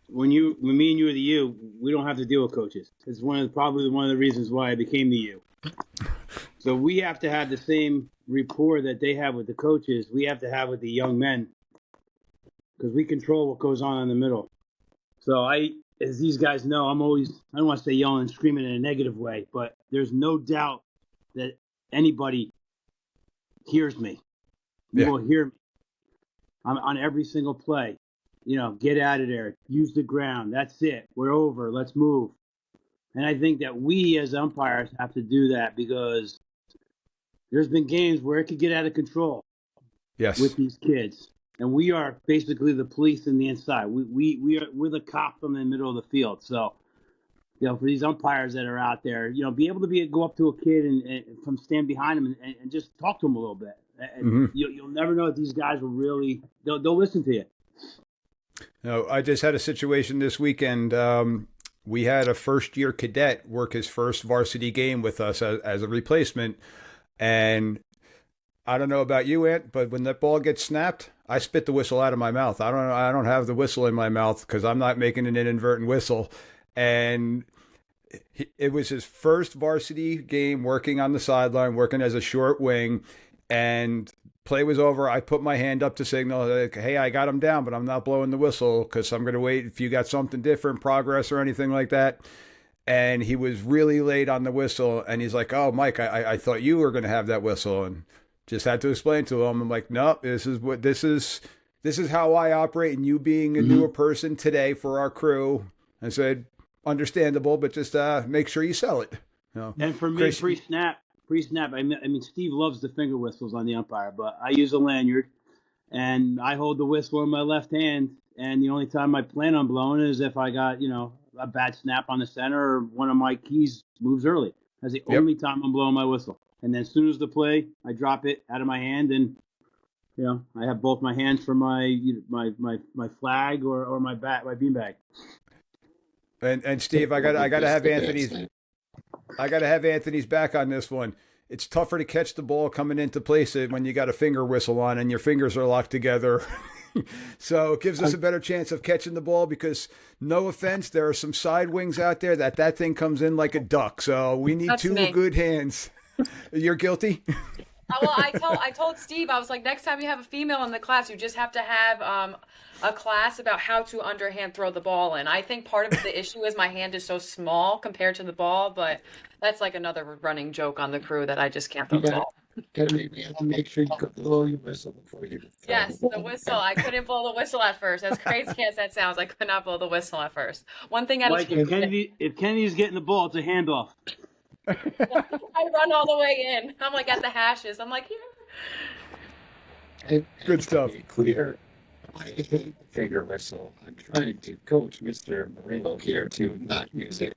when me and you are the you, we don't have to deal with coaches. It's probably one of the reasons why I became the you. So we have to have the same rapport that they have with the coaches. We have to have with the young men because we control what goes on in the middle. So as these guys know, I don't want to say yelling and screaming in a negative way, but there's no doubt that anybody hears me. You Yeah. will hear me. I'm on every single play. Get out of there. Use the ground. That's it. We're over. Let's move. And I think that we as umpires have to do that because there's been games where it could get out of control Yes. with these kids. And we are basically the police in the inside. We're the cops in the middle of the field. So, for these umpires that are out there, be able to go up to a kid and from stand behind him and just talk to him a little bit. And Hmm. you'll never know if these guys will really they'll listen to you. No, I just had a situation this weekend. We had a first-year cadet work his first varsity game with us as a replacement, and I don't know about you, Ant, but when that ball gets snapped, I spit the whistle out of my mouth. I don't have the whistle in my mouth because I'm not making an inadvertent whistle, and it was his first varsity game working on the sideline, working as a short wing, and play was over. I put my hand up to signal, like, hey, I got him down, but I'm not blowing the whistle because I'm going to wait if you got something different, progress or anything like that. And he was really late on the whistle, and he's like, oh, Mike, I thought you were going to have that whistle, and just had to explain to him. I'm like, no, this is how I operate, and you being a newer person today for our crew. I said, understandable, but just make sure you sell it. And for me, Chris, pre-snap. I mean, Steve loves the finger whistles on the umpire, but I use a lanyard, and I hold the whistle in my left hand. And the only time I plan on blowing is if I got, a bad snap on the center or one of my keys moves early. That's the yep. only time I'm blowing my whistle. And then as soon as the play, I drop it out of my hand, and I have both my hands for my flag or my beanbag. And Steve, I gotta have Anthony's back on this one. It's tougher to catch the ball coming into place when you got a finger whistle on and your fingers are locked together. So it gives us a better chance of catching the ball because, no offense, there are some side wings out there that thing comes in like a duck. So we need That's two me. good hands. You're guilty? Well, I told Steve, I was like, next time you have a female in the class, you just have to have a class about how to underhand throw the ball in. I think part of the issue is my hand is so small compared to the ball, but that's like another running joke on the crew that I just can't throw the ball. Gotta make sure you blow your whistle before you. Yes, the whistle. I couldn't blow the whistle at first. As crazy as that sounds, I could not blow the whistle at first. One thing at a Like time. if Kennedy's getting the ball, it's a handoff. I run all the way in. I'm like at the hashes. I'm like, here. Good stuff. To be clear, I hate the finger whistle. I'm trying to coach Mr. Moreno here to not use it.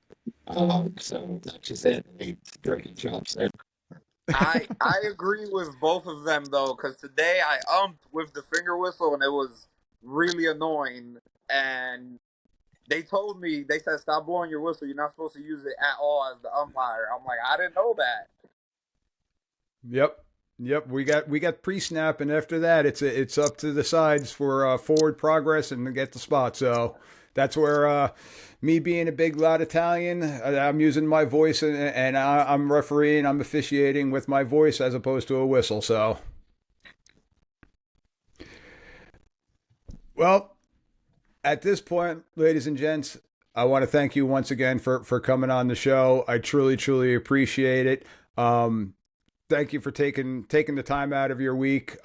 So not just that, breaking chops there. I agree with both of them though, because today I umped with the finger whistle and it was really annoying. And they told me, they said, stop blowing your whistle. You're not supposed to use it at all as the umpire. I'm like, I didn't know that. Yep. We got pre-snap, and after that, it's up to the sides for forward progress and to get the spot. So that's where me being a big loud Italian, I'm using my voice and I'm refereeing, I'm officiating with my voice as opposed to a whistle. So, well, at this point, ladies and gents, I want to thank you once again for coming on the show. I truly appreciate it. Thank you for taking the time out of your week.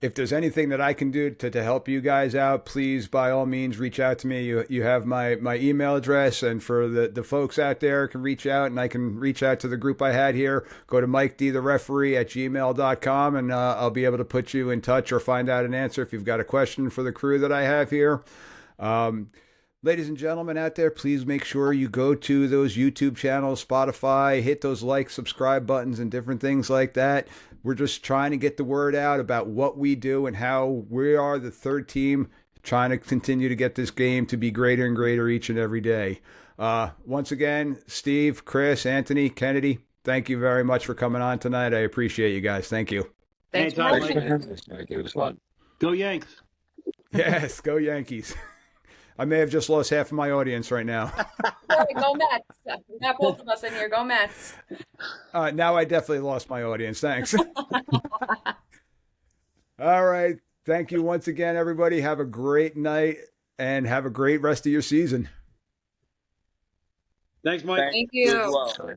If there's anything that I can do to help you guys out, please, by all means, reach out to me. You have my email address, and for the folks out there can reach out, and I can reach out to the group I had here. Go to MikeDThereferee@gmail.com, and I'll be able to put you in touch or find out an answer if you've got a question for the crew that I have here. Ladies and gentlemen out there, please make sure you go to those YouTube channels, Spotify, hit those like, subscribe buttons, and different things like that. We're just trying to get the word out about what we do and how we are the third team trying to continue to get this game to be greater and greater each and every day. Once again, Steve, Chris, Anthony, Kennedy, thank you very much for coming on tonight. I appreciate you guys. Thank you. Thanks for Anytime, having Mike. us. It was fun. Go Yanks. Yes, go Yankees. I may have just lost half of my audience right now. Sorry, go Mets. We got both of us in here. Go Mets. Now I definitely lost my audience. Thanks. All right. Thank you once again, everybody. Have a great night and have a great rest of your season. Thanks, Mike. Thank you as you. well. Sorry.